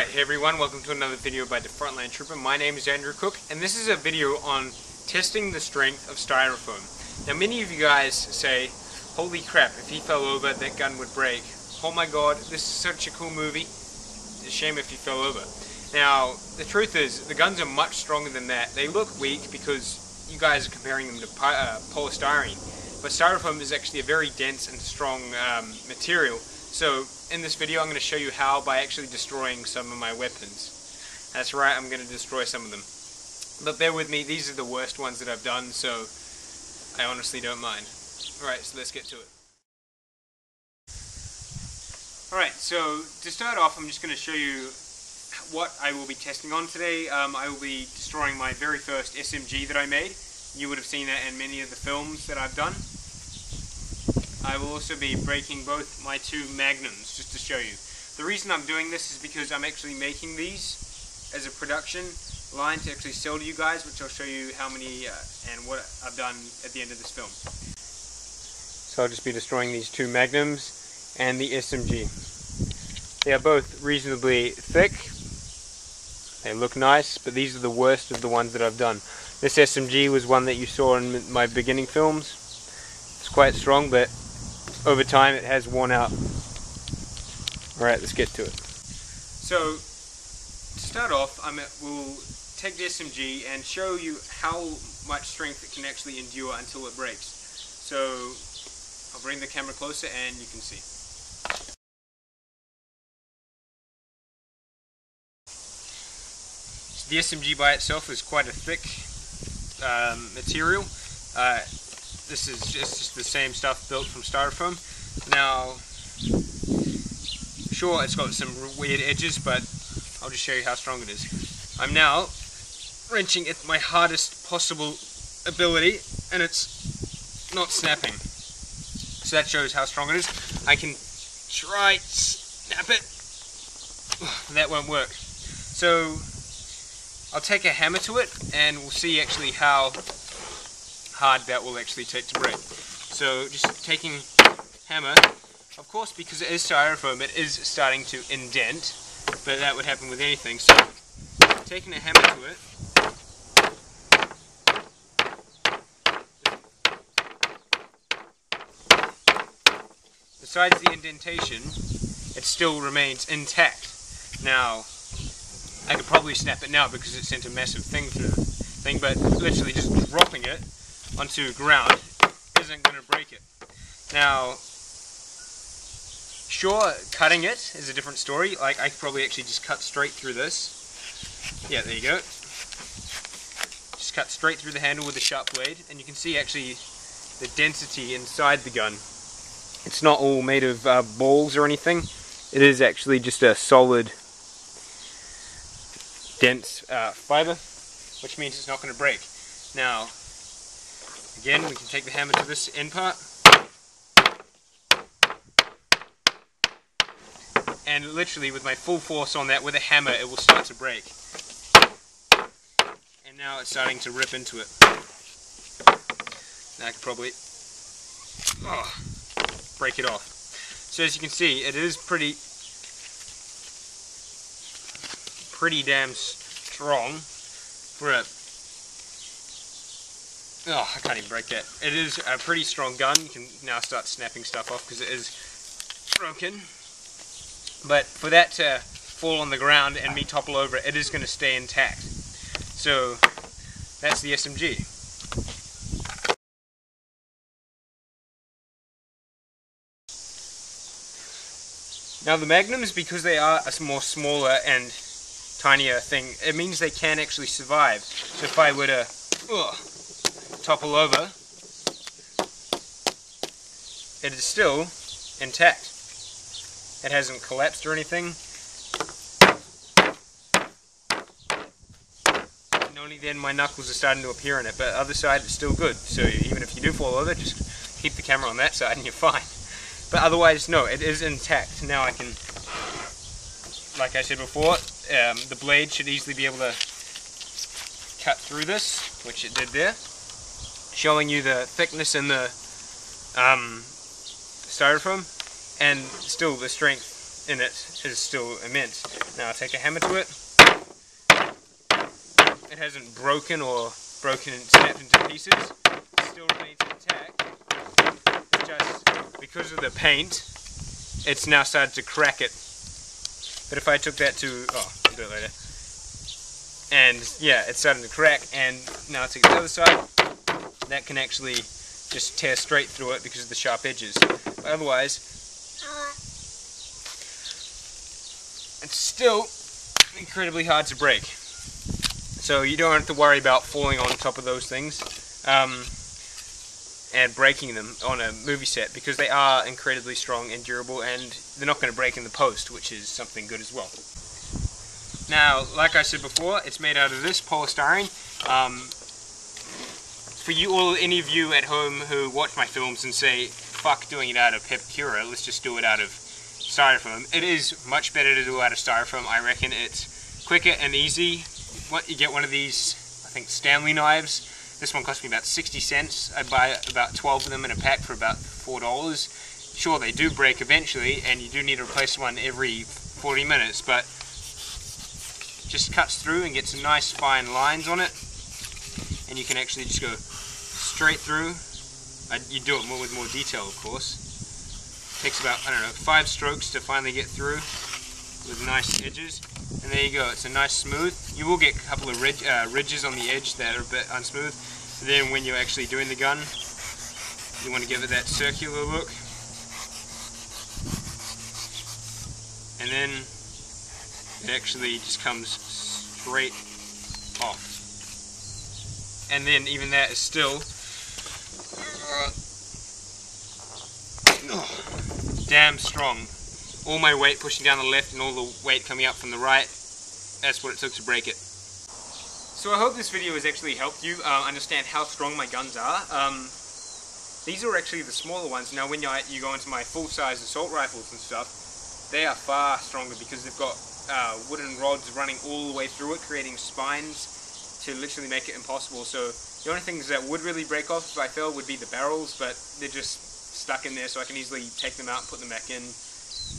Alright, hey everyone, welcome to another video by DaFrontlineTrooper. My name is Andrew Cook, and this is a video on testing the strength of styrofoam. Now many of you guys say, holy crap, if he fell over that gun would break. Oh my god, this is such a cool movie. It's a shame if he fell over. Now, the truth is, the guns are much stronger than that. They look weak because you guys are comparing them to polystyrene, but styrofoam is actually a very dense and strong material. So in this video I'm going to show you how by actually destroying some of my weapons. That's right, I'm going to destroy some of them. But bear with me, these are the worst ones that I've done, so I honestly don't mind. Alright, so let's get to it. Alright, so to start off I'm just going to show you what I will be testing on today. I will be destroying my very first SMG that I made. You would have seen that in many of the films that I've done. I will also be breaking both my two Magnums, just to show you. The reason I'm doing this is because I'm actually making these as a production line to actually sell to you guys, which I'll show you how many and what I've done at the end of this film. So I'll just be destroying these two Magnums and the SMG. They are both reasonably thick. They look nice, but these are the worst of the ones that I've done. This SMG was one that you saw in my beginning films. It's quite strong, but over time it has worn out. Alright, let's get to it. So, to start off, we'll take the SMG and show you how much strength it can actually endure until it breaks. So, I'll bring the camera closer and you can see. So the SMG by itself is quite a thick material. This is just the same stuff built from styrofoam. Now, sure, it's got some weird edges, but I'll just show you how strong it is. I'm now wrenching at my hardest possible ability, and it's not snapping. So that shows how strong it is. I can try snap it. That won't work. So I'll take a hammer to it, and we'll see actually how hard that will actually take to break. So just taking hammer, of course, because it is styrofoam, it is starting to indent, but that would happen with anything. So taking a hammer to it, besides the indentation, it still remains intact. Now, I could probably snap it now because it sent a massive thing through the thing, but literally just dropping it onto ground isn't going to break it. Now, sure, cutting it is a different story. Like, I could probably actually just cut straight through this. Yeah, there you go. Just cut straight through the handle with a sharp blade, and you can see actually the density inside the gun. It's not all made of balls or anything. It is actually just a solid, dense fiber, which means it's not going to break. Now, again, we can take the hammer to this end part, and literally with my full force on that with a hammer it will start to break. And now it's starting to rip into it. Now I can probably break it off. So as you can see, it is pretty damn strong for a... Oh, I can't even break that. It is a pretty strong gun. You can now start snapping stuff off because it is broken. But for that to fall on the ground and me topple over it, it is going to stay intact. So that's the SMG. Now the Magnums, because they are a more smaller and tinier thing, it means they can actually survive. So if I were to topple over, it is still intact. It hasn't collapsed or anything. And only then my knuckles are starting to appear in it, but the other side is still good. So even if you do fall over, just keep the camera on that side and you're fine. But otherwise, no, it is intact. Now I can, like I said before, the blade should easily be able to cut through this, which it did there, showing you the thickness in the styrofoam, and still the strength in it is still immense. Now I'll take a hammer to it. It hasn't broken or snapped into pieces. It still remains intact. It's just because of the paint, it's now started to crack it. But if I took that to, I'll do it later. And yeah, it's starting to crack, and now I'll take the other side. That can actually just tear straight through it because of the sharp edges. But otherwise, it's still incredibly hard to break. So you don't have to worry about falling on top of those things and breaking them on a movie set, because they are incredibly strong and durable, and they're not going to break in the post, which is something good as well. Now, like I said before, it's made out of this polystyrene. For any of you at home who watch my films and say, fuck doing it out of paper cura, let's just do it out of styrofoam. It is much better to do it out of styrofoam. I reckon it's quicker and easy. You get one of these, I think, Stanley knives. This one cost me about 60 cents. I buy about 12 of them in a pack for about $4. Sure, they do break eventually, and you do need to replace one every 40 minutes, but just cuts through and gets some nice fine lines on it, and you can actually just go straight through. You do it with more detail, of course. It takes about, 5 strokes to finally get through with nice edges, and there you go. It's a nice smooth. You will get a couple of ridges on the edge that are a bit unsmooth. But then when you're actually doing the gun, you want to give it that circular look, and then it actually just comes straight off. And then even that is still damn strong. All my weight pushing down the left and all the weight coming up from the right, that's what it took to break it. So I hope this video has actually helped you understand how strong my guns are. These are actually the smaller ones. Now when you go into my full-size assault rifles and stuff, they are far stronger because they've got wooden rods running all the way through it, creating spines to literally make it impossible. So the only things that would really break off if I fell would be the barrels, but they're just stuck in there, so I can easily take them out and put them back in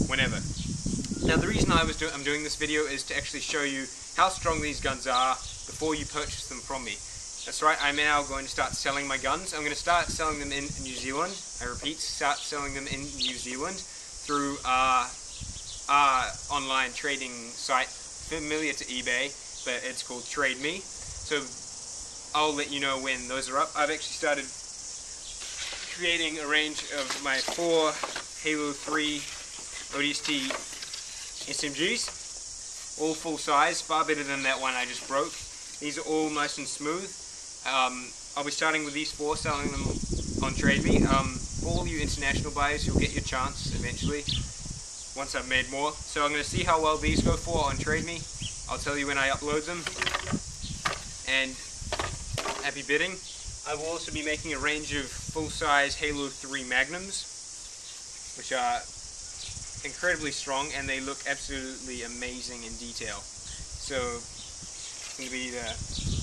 whenever. Now the reason I'm doing this video is to actually show you how strong these guns are before you purchase them from me. That's right, I'm now going to start selling my guns. I'm going to start selling them in New Zealand. I repeat, start selling them in New Zealand through our online trading site familiar to eBay, but it's called Trade Me. So I'll let you know when those are up. I've actually started creating a range of my 4 Halo 3 ODST SMGs, all full size, far better than that one I just broke. These are all nice and smooth. I'll be starting with these 4, selling them on Trade Me. For all you international buyers, you'll get your chance eventually once I've made more. So I'm going to see how well these go for on Trade Me. I'll tell you when I upload them. And happy bidding. I will also be making a range of full-size Halo 3 Magnums, which are incredibly strong, and they look absolutely amazing in detail. So it's going to be the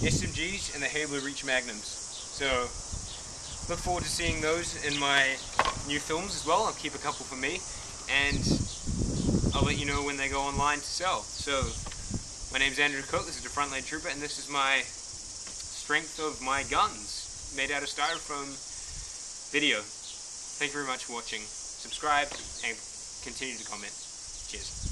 SMGs and the Halo Reach Magnums. So look forward to seeing those in my new films as well. I'll keep a couple for me, and I'll let you know when they go online to sell. So my name's Andrew Cook, this is DaFrontlineTrooper, and this is my strength of my guns made out of styrofoam video. Thank you very much for watching. Subscribe and continue to comment. Cheers.